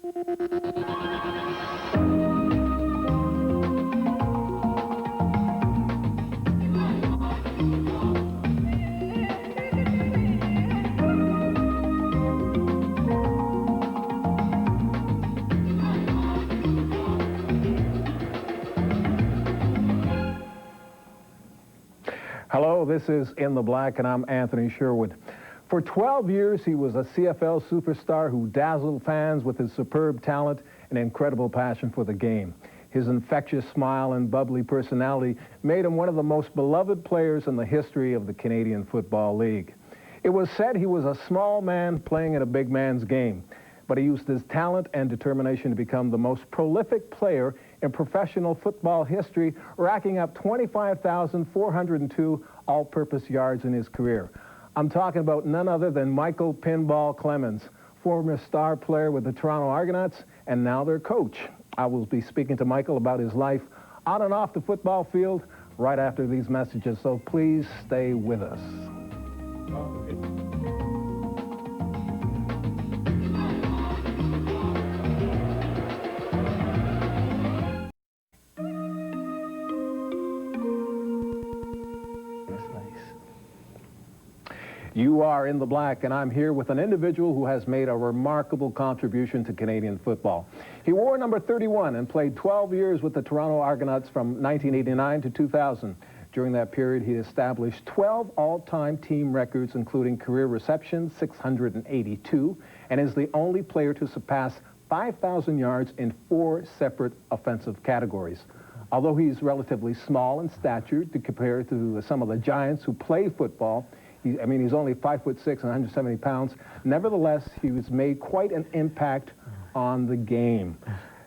Hello, this is In the Black, and I'm Anthony Sherwood. For 12 years, he was a CFL superstar who dazzled fans with his superb talent and incredible passion for the game. His infectious smile and bubbly personality made him one of the most beloved players in the history of the Canadian Football League. It was said he was a small man playing in a big man's game, but he used his talent and determination to become the most prolific player in professional football history, racking up 25,402 all-purpose yards in his career. I'm talking about none other than Michael Pinball Clemons, former star player with the Toronto Argonauts and now their coach. I will be speaking to Michael about his life on and off the football field right after these messages, so please stay with us. You are In the Black, and I'm here with an individual who has made a remarkable contribution to Canadian football. He wore number 31 and played 12 years with the Toronto Argonauts from 1989 to 2000. During that period, he established 12 all-time team records, including career receptions, 682, and is the only player to surpass 5,000 yards in 4 separate offensive categories. Although he's relatively small in stature to compare to some of the giants who play football, he's only 5'6" and 170 pounds. Nevertheless, he has made quite an impact on the game.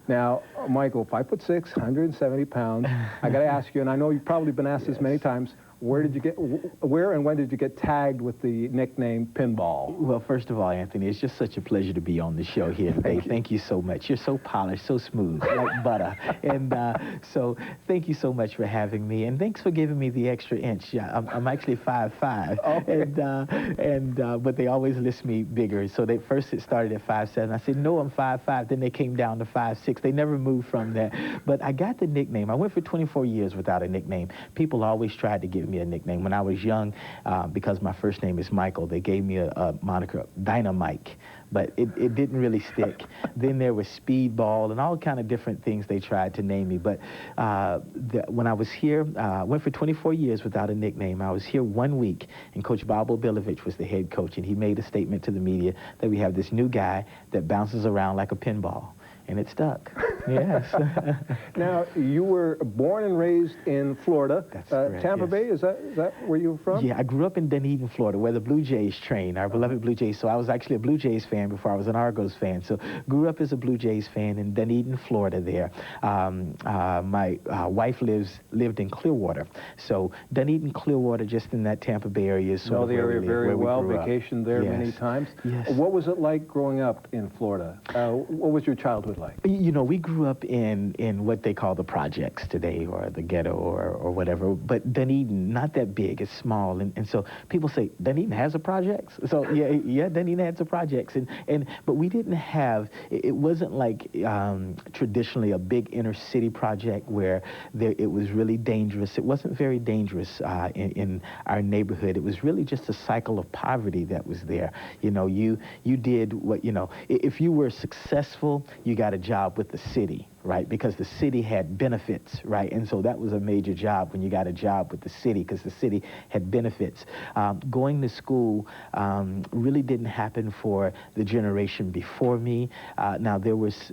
Now, Michael, 5'6", 170 pounds. I got to ask you, and I know you've probably been asked this many times, where and when did you get tagged with the nickname Pinball? Well, first of all, Anthony, it's just such a pleasure to be on the show here today. Thank you so much. You're so polished, so smooth, like butter. And so thank you so much for having me. And thanks for giving me the extra inch. I'm actually 5'5". Okay. But they always list me bigger. So they first it started at 5'7". I said, no, I'm 5'5". Then they came down to 5'6". They never moved from that. But I got the nickname. I went for 24 years without a nickname. People always tried to give me a nickname. When I was young, because my first name is Michael, they gave me a moniker, Dynamite, but it didn't really stick. Then there was Speedball and all kind of different things they tried to name me. But when I was here, I went for 24 years without a nickname. I was here 1 week, and Coach Bob Obilovich was the head coach, and he made a statement to the media that we have this new guy that bounces around like a pinball. And it stuck. Yes. Now, you were born and raised in Florida. That's correct, Tampa yes. Bay, is that where you were from? Yeah, I grew up in Dunedin, Florida, where the Blue Jays train, our beloved Blue Jays. So I was actually a Blue Jays fan before I was an Argos fan. So grew up as a Blue Jays fan in Dunedin, Florida there. My wife lived in Clearwater. So Dunedin, Clearwater, just in that Tampa Bay area is sort of the area very well, vacationed there yes. many times. Yes. What was it like growing up in Florida? What was your childhood like? You know, we grew up in what they call the projects today, or the ghetto, or whatever. But Dunedin, not that big, it's small, and so people say Dunedin has a projects. So yeah, Dunedin had some projects, but we didn't have. It wasn't like traditionally a big inner city project where it was really dangerous. It wasn't very dangerous in our neighborhood. It was really just a cycle of poverty that was there. You know, you did what, you know, if you were successful, you got a job with the city, right? Because the city had benefits, right? And so that was a major job when you got a job with the city, because the city had benefits. Going to school really didn't happen for the generation before me. Now, there was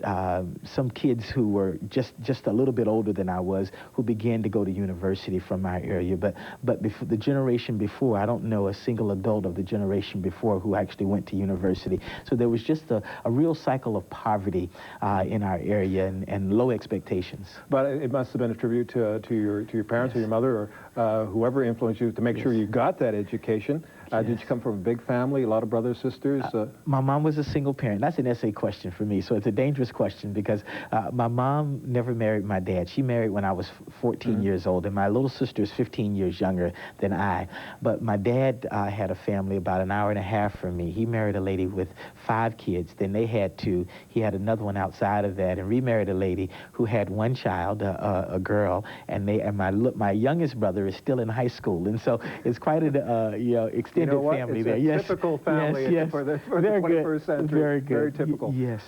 some kids who were just a little bit older than I was who began to go to university from my area, but before, the generation before, I don't know a single adult of the generation before who actually went to university. So there was just a real cycle of poverty in our area, and low expectations. But it must have been a tribute to your parents, yes, or your mother, or whoever influenced you to make, yes, sure you got that education. Did you come from a big family, a lot of brothers, sisters? My mom was a single parent. That's an essay question for me, so it's a dangerous question because my mom never married my dad. She married when I was 14 years old, and my little sister is 15 years younger than I. But my dad had a family about an hour and a half from me. He married a lady with 5 kids. Then they had 2. He had another one outside of that and remarried a lady who had 1 child, a girl, and my youngest brother is still in high school. And so it's quite an extended family it's there. A typical family for the 21st century. Very good. Very typical. Yes.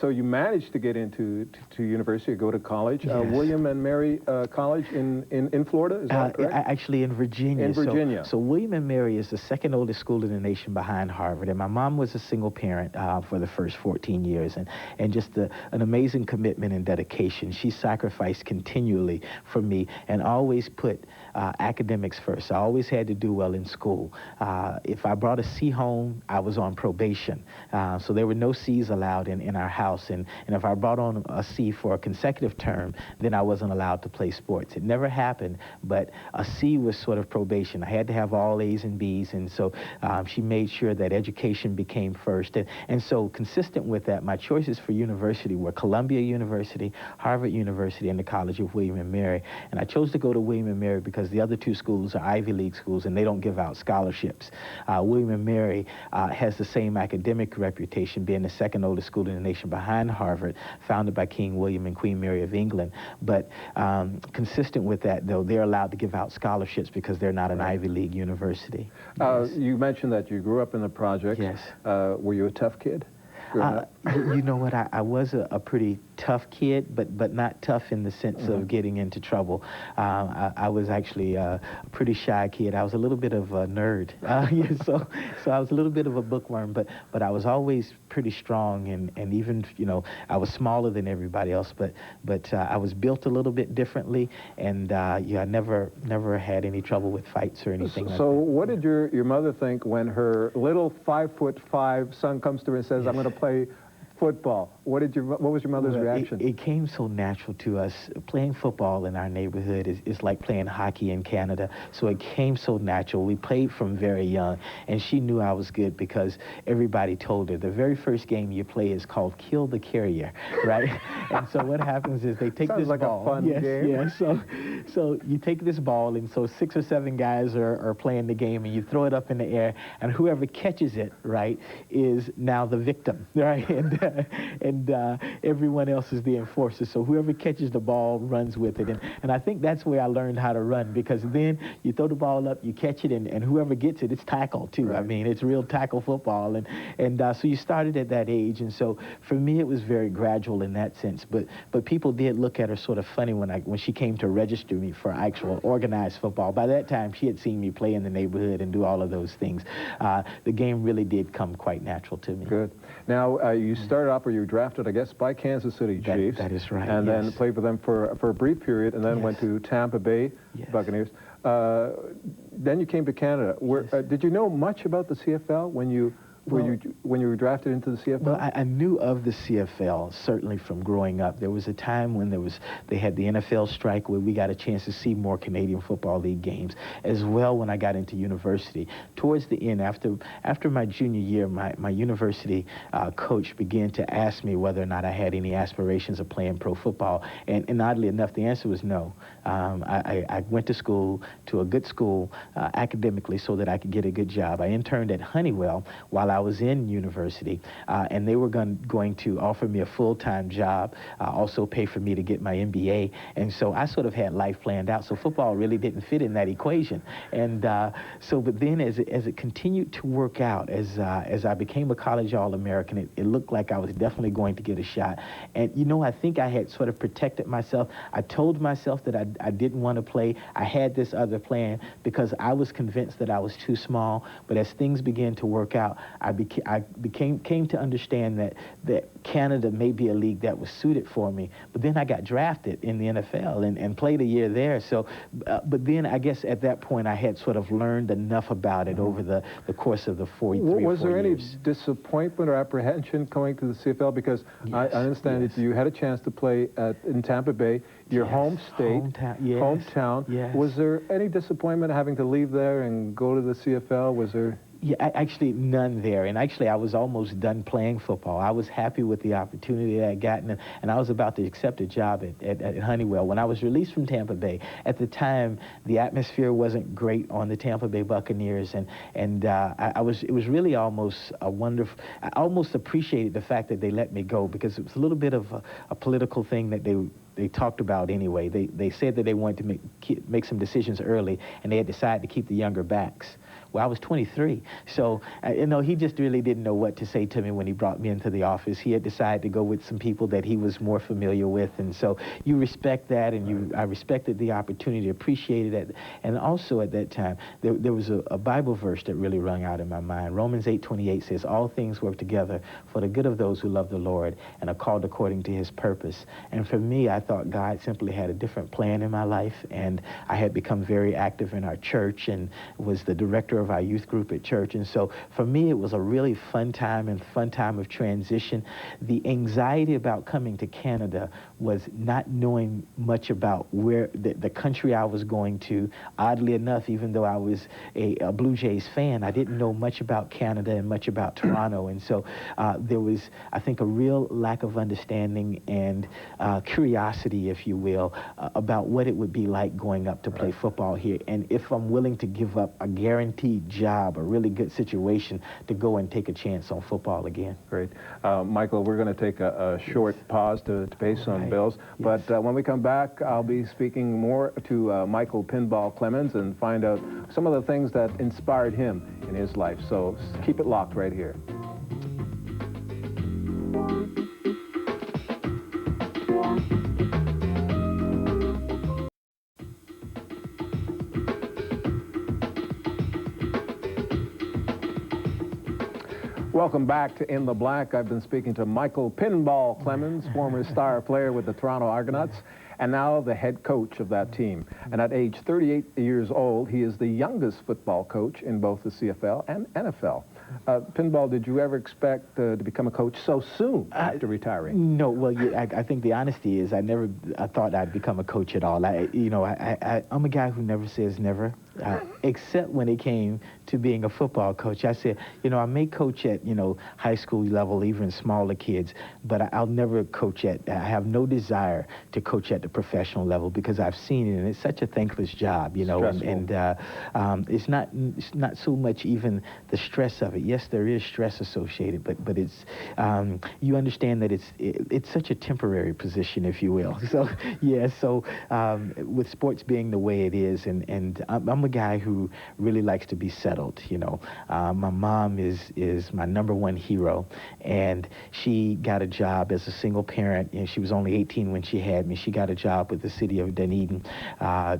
So you managed to get into to university, go to college, Yes. William and Mary College in Florida, is that correct? Actually in Virginia. In Virginia. So William and Mary is the second oldest school in the nation behind Harvard, and my mom was a single parent for the first 14 years, and just an amazing commitment and dedication. She sacrificed continually for me and always put academics first. I always had to do well in school. If I brought a C home, I was on probation. So there were no C's allowed in our house. And if I brought on a C for a consecutive term, then I wasn't allowed to play sports. It never happened, but a C was sort of probation. I had to have all A's and B's, and so she made sure that education became first. And so consistent with that, my choices for university were Columbia University, Harvard University, and the College of William and Mary. And I chose to go to William and Mary because the other 2 schools are Ivy League schools, and they don't give out scholarships. William and Mary has the same academic reputation, being the second oldest school in the nation behind Harvard, founded by King William and Queen Mary of England. But consistent with that, though, they're allowed to give out scholarships because they're not an Ivy League university. Yes. You mentioned that you grew up in the project. Yes. Were you a tough kid? You know what? I was a pretty tough kid, but not tough in the sense of getting into trouble. I was actually a pretty shy kid. I was a little bit of a nerd. So I was a little bit of a bookworm, but I was always pretty strong, and even, I was smaller than everybody else, but I was built a little bit differently, and I never had any trouble with fights or anything like that. So what did your mother think when her little 5'5" son comes to her and says, "I'm going to play football"? What was your mother's reaction? It came so natural to us. Playing football in our neighborhood is like playing hockey in Canada. So it came so natural. We played from very young, and she knew I was good because everybody told her the very first game you play is called Kill the Carrier, right? And so what happens is they take this like ball. A fun game. Yeah. So you take this ball, and so 6 or 7 guys are playing the game, and you throw it up in the air, and whoever catches it, right, is now the victim, right? And everyone else is the enforcer. So whoever catches the ball runs with it. And I think that's where I learned how to run, because then you throw the ball up, you catch it, and whoever gets it, it's tackle too. Right. I mean, it's real tackle football. And so you started at that age. And so for me, it was very gradual in that sense. But people did look at her sort of funny when she came to register me for actual organized football. By that time, she had seen me play in the neighborhood and do all of those things. The game really did come quite natural to me. Good. Now, you started off, or you were drafted, I guess, by Kansas City Chiefs. That is right. And then played for them for a brief period, and then went to Tampa Bay Buccaneers. Then you came to Canada. Did you know much about the CFL when you were drafted into the CFL? Well, I knew of the CFL, certainly from growing up. There was a time when they had the NFL strike where we got a chance to see more Canadian Football League games, as well when I got into university. Towards the end, after my junior year, my university coach began to ask me whether or not I had any aspirations of playing pro football, and oddly enough, the answer was no. I went to school, to a good school, academically, so that I could get a good job. I interned at Honeywell while I was in university, and they were going to offer me a full-time job, also pay for me to get my MBA, and so I sort of had life planned out, so football really didn't fit in that equation. And but then as it continued to work out, as I became a college All-American, it looked like I was definitely going to get a shot. And I think I had sort of protected myself. I told myself that I didn't want to play. I had this other plan because I was convinced that I was too small, but as things began to work out, came to understand that Canada may be a league that was suited for me. But then I got drafted in the NFL and played a year there. So, but then I guess at that point I had sort of learned enough about it over the course of the 3 or 4 years. Was there any disappointment or apprehension coming to the CFL? Because yes, I understand that you had a chance to play in Tampa Bay, your home state, hometown. Yes. Was there any disappointment having to leave there and go to the CFL? Was there? Yeah, actually none there. And actually I was almost done playing football. I was happy with the opportunity that I'd gotten, and I was about to accept a job at Honeywell. When I was released from Tampa Bay, at the time, the atmosphere wasn't great on the Tampa Bay Buccaneers, and it was really almost a wonderful, I almost appreciated the fact that they let me go, because it was a little bit of a political thing that they talked about anyway. They said that they wanted to make some decisions early, and they had decided to keep the younger backs. Well, I was 23, so he just really didn't know what to say to me when he brought me into the office. He had decided to go with some people that he was more familiar with, and so you respect that, and I respected the opportunity, appreciated it, and also at that time there was a Bible verse that really rung out in my mind. Romans 8:28 says, "All things work together for the good of those who love the Lord and are called according to His purpose." And for me, I thought God simply had a different plan in my life, and I had become very active in our church and was the director of our youth group at church. And so for me, it was a really fun time of transition. The anxiety about coming to Canada was not knowing much about where the country I was going to. Oddly enough, even though I was a Blue Jays fan, I didn't know much about Canada and much about Toronto. And so there was, I think, a real lack of understanding and curiosity, if you will, about what it would be like going up to play football here, and if I'm willing to give up a guaranteed job, a really good situation, to go and take a chance on football again. Great. Michael, we're going to take a short pause to pay some bills, yes. but when we come back, I'll be speaking more to Michael Pinball Clemons and find out some of the things that inspired him in his life. So keep it locked right here. Welcome back to In the Black. I've been speaking to Michael Pinball Clemons, former star player with the Toronto Argonauts, and now the head coach of that team. And at age 38 years old, he is the youngest football coach in both the CFL and NFL. Pinball, did you ever expect to become a coach so soon after retiring? No. Well, I think the honesty is I thought I'd become a coach at all. I'm a guy who never says never, except when it came to being a football coach. I said, I may coach at, high school level, even smaller kids, but I'll never coach I have no desire to coach at the professional level, because I've seen it, and it's such a thankless job, and it's not so much even the stress of it. Yes, there is stress associated, but it's you understand that it's such a temporary position, if you will. So yeah, with sports being the way it is, and I'm a guy who really likes to be settled. My mom is my #1 hero, and she got a job as a single parent. She was only 18 when she had me. She got a job with the city of Dunedin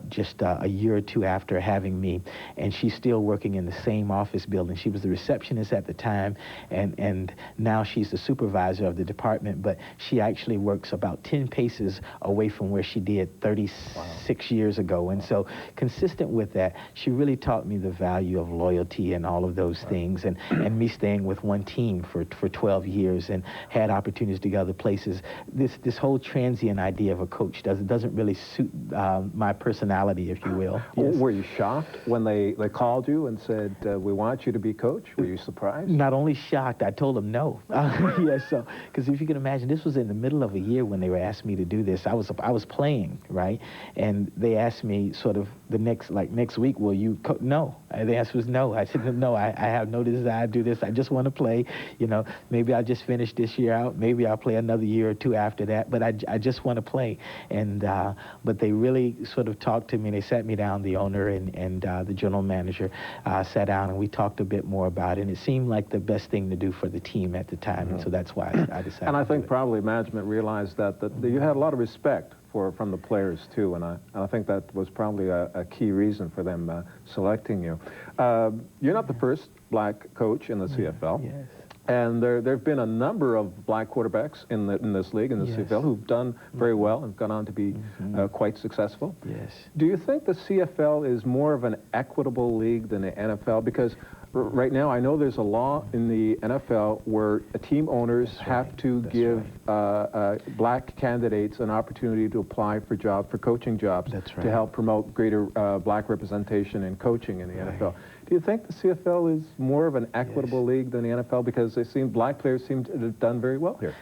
just a year or two after having me, and she's still working in the same office building. She was the receptionist at the time, and now she's the supervisor of the department, but she actually works about 10 paces away from where she did 36 years ago. And so consistent with that, she really taught me the value of loyalty and all of those things, and me staying with one team for 12 years and had opportunities to go other places. This whole transient idea of a coach doesn't really suit my personality, if you will. Yes. Were you shocked when they called you and said, we want you to be coach? Were you surprised? Not only shocked, I told them no. Yes, so, because if you can imagine, this was in the middle of a year when they were asking me to do this. I was playing, right? And they asked me sort of the next week, will you no. The answer was no. I said, no, I have no desire to do this. I just want to play. Maybe I'll just finish this year out. Maybe I'll play another year or two after that, but I just want to play. And but they really sort of talked to me, and they sat me down, the owner and the general manager sat down, and we talked a bit more about it, and it seemed like the best thing to do for the team at the time, and so that's why I decided And I to think do it. probably management realized that you had a lot of respect from the players too, and I think that was probably a key reason for them selecting you. You're not the first black coach in the CFL. Yes. And there've been a number of black quarterbacks in this league, in the CFL, who've done very well and gone on to be quite successful. Yes. Do you think the CFL is more of an equitable league than the NFL? Because right now, I know there's a law in the NFL where team owners have to give black candidates an opportunity to apply for coaching jobs, to help promote greater black representation in coaching in the NFL. Do you think the CFL is more of an equitable league than the NFL? Because black players seem to have done very well here.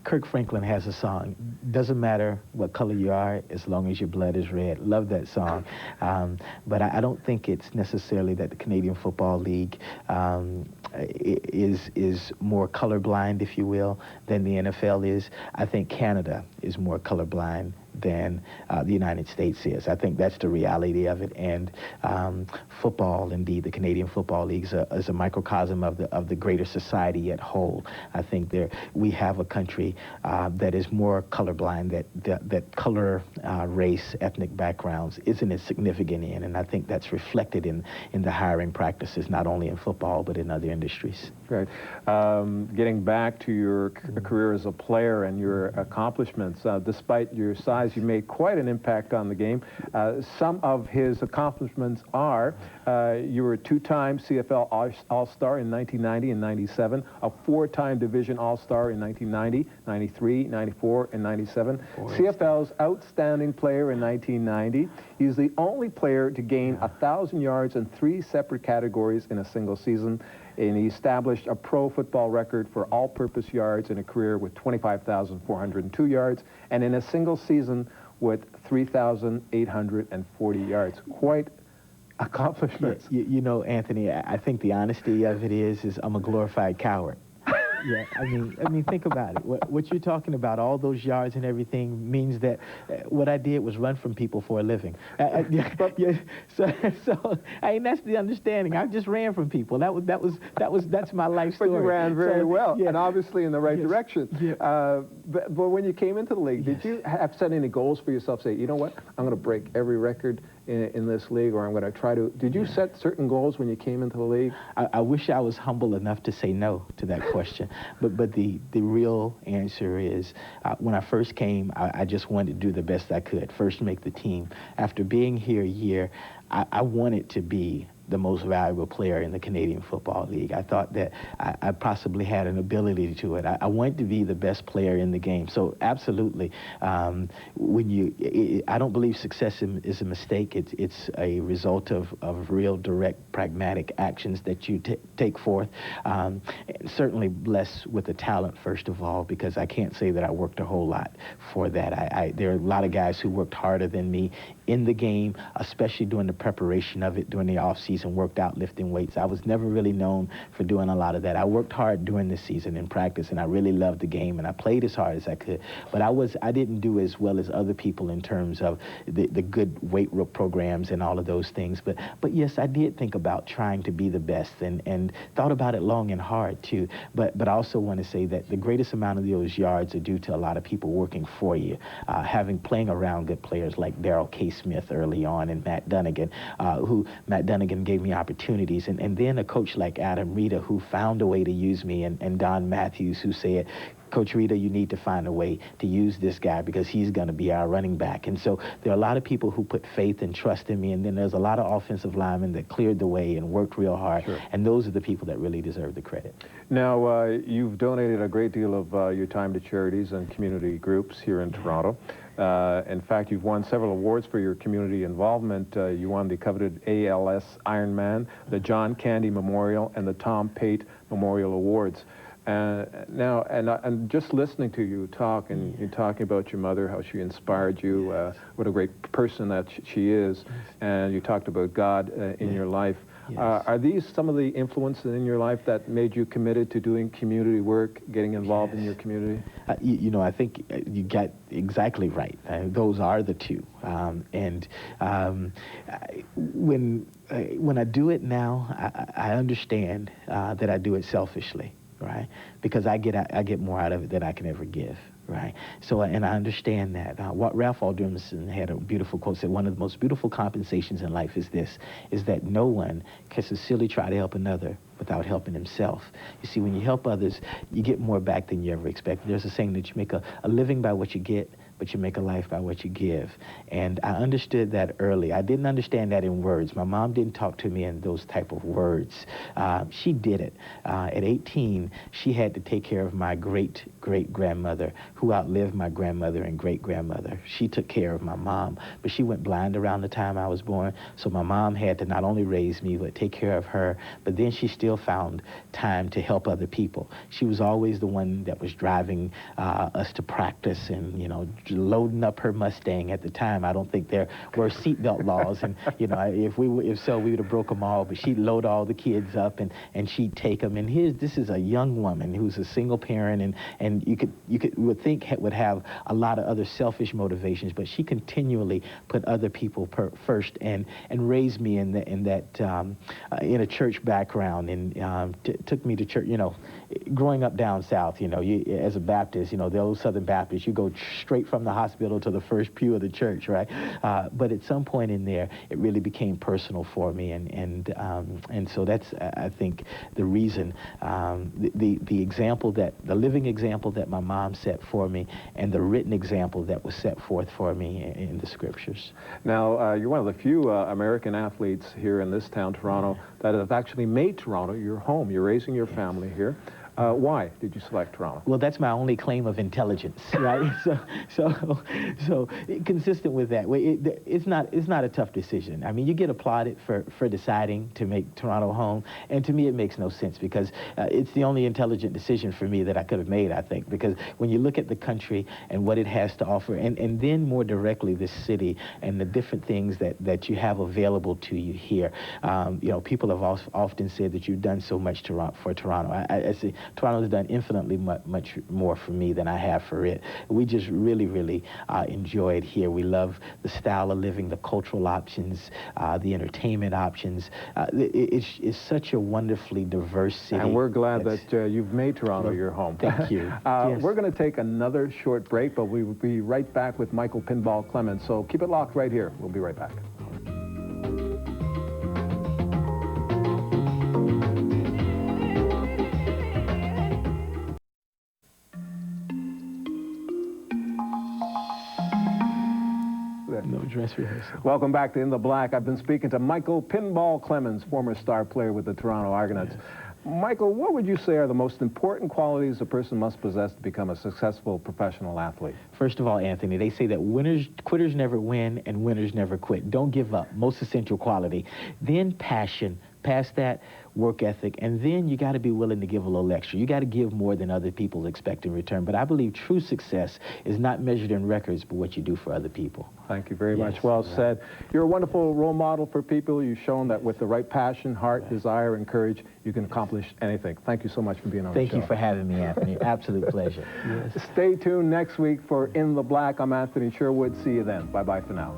Kirk Franklin has a song, doesn't matter what color you are as long as your blood is red. Love that song. But I don't think it's necessarily that the Canadian Football League is more colorblind, if you will, than the NFL is. I think Canada is more colorblind than the United States is. I think that's the reality of it. And football, indeed, the Canadian Football League is a microcosm of the greater society at whole. I think we have a country that is more colorblind, that color, race, ethnic backgrounds isn't as significant in, and I think that's reflected in the hiring practices, not only in football, but in other industries. Right. Getting back to your career as a player and your accomplishments, despite your size, you made quite an impact on the game. Some of his accomplishments are you were a two-time CFL All-Star in 1990 and 97, a four-time Division All-Star in 1990, 93, 94, and 97. CFL's Outstanding Player in 1990. He's the only player to gain 1,000 yards in 3 separate categories in a single season. And he established a pro football record for all-purpose yards in a career with 25,402 yards, and in a single season with 3,840 yards. Quite accomplishments. You know, Anthony, I think the honesty of it is I'm a glorified coward. Yeah, I mean, think about it. What you're talking about, all those yards and everything, means that what I did was run from people for a living. So I mean, that's the understanding. I just ran from people. That's my life story. But you ran very well, yeah. and obviously in the right direction. Yeah. But when you came into the league, did you have set any goals for yourself? Say, you know what, I'm going to break every record in this league, or I'm going to try to. Did you set certain goals when you came into the league? I wish I was humble enough to say no to that question. But the real answer is, when I first came, I just wanted to do the best I could. First, make the team. After being here a year, I wanted to be the most valuable player in the Canadian Football League. I thought that I possibly had an ability to it. I wanted to be the best player in the game. So absolutely, I don't believe success is a mistake. It's a result of real, direct, pragmatic actions that you take forth. Certainly blessed with the talent, first of all, because I can't say that I worked a whole lot for that. There are a lot of guys who worked harder than me in the game, especially during the preparation of it, during the off-season, worked out lifting weights. I was never really known for doing a lot of that. I worked hard during the season in practice, and I really loved the game, and I played as hard as I could. But I didn't do as well as other people in terms of the good weight programs and all of those things. But yes, I did think about trying to be the best, and thought about it long and hard too. But I also want to say that the greatest amount of those yards are due to a lot of people working for you, playing around good players like Darrell K. Smith early on, and Matt Dunnigan, Matt Dunnigan gave me opportunities, and then a coach like Adam Rita, who found a way to use me, and Don Matthews, who said, Coach Rita, you need to find a way to use this guy because he's going to be our running back. And so there are a lot of people who put faith and trust in me, and then there's a lot of offensive linemen that cleared the way and worked real hard, and those are the people that really deserve the credit. Now, you've donated a great deal of your time to charities and community groups here in Toronto. In fact, you've won several awards for your community involvement. You won the coveted ALS Ironman, the John Candy Memorial, and the Tom Pate Memorial Awards. Now, and just listening to you talk, and you're talking about your mother, how she inspired you, what a great person that she is, and you talked about God in your life. Are these some of the influences in your life that made you committed to doing community work, getting involved in your community? You know, I think you got exactly right. Those are the two. When I do it now, I understand that I do it selfishly, right? Because I get more out of it than I can ever give. right? So, and I understand that. What Ralph Waldo Emerson had a beautiful quote, said, one of the most beautiful compensations in life is this, is that no one can sincerely try to help another without helping himself. You see, when you help others, you get more back than you ever expected. There's a saying that you make a living by what you get, but you make a life by what you give. And I understood that early. I didn't understand that in words. My mom didn't talk to me in those type of words. She did it. At 18, she had to take care of my great-great-grandmother, who outlived my grandmother and great-grandmother. She took care of my mom, but she went blind around the time I was born, so my mom had to not only raise me, but take care of her, but then she still found time to help other people. She was always the one that was driving us to practice and, you know, loading up her Mustang at the time. I don't think there were seatbelt laws, and you know, if so, we would have broke them all. But she'd load all the kids up, and she'd take them. And this is a young woman who's a single parent, and you would think would have a lot of other selfish motivations, but she continually put other people first, and raised me in a church background, and took me to church. You know, growing up down south, you know, as a Baptist, you know, those Southern Baptists, you go straight from the hospital to the first pew of the church, right? But at some point in there, it really became personal for me, and so that's, I think, the reason, the example the living example that my mom set for me, and the written example that was set forth for me in the scriptures. Now, you're one of the few American athletes here in this town, Toronto, that have actually made Toronto your home. You're raising your family here. Why did you select Toronto? Well, that's my only claim of intelligence, right? so consistent with that, it's not a tough decision. I mean, you get applauded for deciding to make Toronto home, and to me it makes no sense, because it's the only intelligent decision for me that I could have made, I think, because when you look at the country and what it has to offer, and then more directly this city and the different things that you have available to you here, you know, people have often said that you've done so much for Toronto. I say Toronto's done infinitely much more for me than I have for it. We just really enjoy it here. We love the style of living, the cultural options, the entertainment options. It's such a wonderfully diverse city. And we're glad that you've made Toronto your home. Thank you. Yes. We're going to take another short break, but we will be right back with Michael Pinball Clemons. So keep it locked right here. We'll be right back. No dress rehearsal. Welcome back to In the Black. I've been speaking to Michael Pinball Clemons, former star player with the Toronto Argonauts. Yes. Michael, what would you say are the most important qualities a person must possess to become a successful professional athlete? First of all, Anthony, they say that quitters never win and winners never quit. Don't give up, most essential quality. Then passion. Past that, work ethic, and then you got to be willing to give a little extra. You got to give more than other people expect in return. But I believe true success is not measured in records, but what you do for other people. Thank you very much. Well said. You're a wonderful role model for people. You've shown that with the right passion, heart, desire, and courage, you can accomplish anything. Thank you so much for being on the show. Thank you for having me, Anthony. Absolute pleasure. Yes. Stay tuned next week for In the Black. I'm Anthony Sherwood. See you then. Bye-bye for now.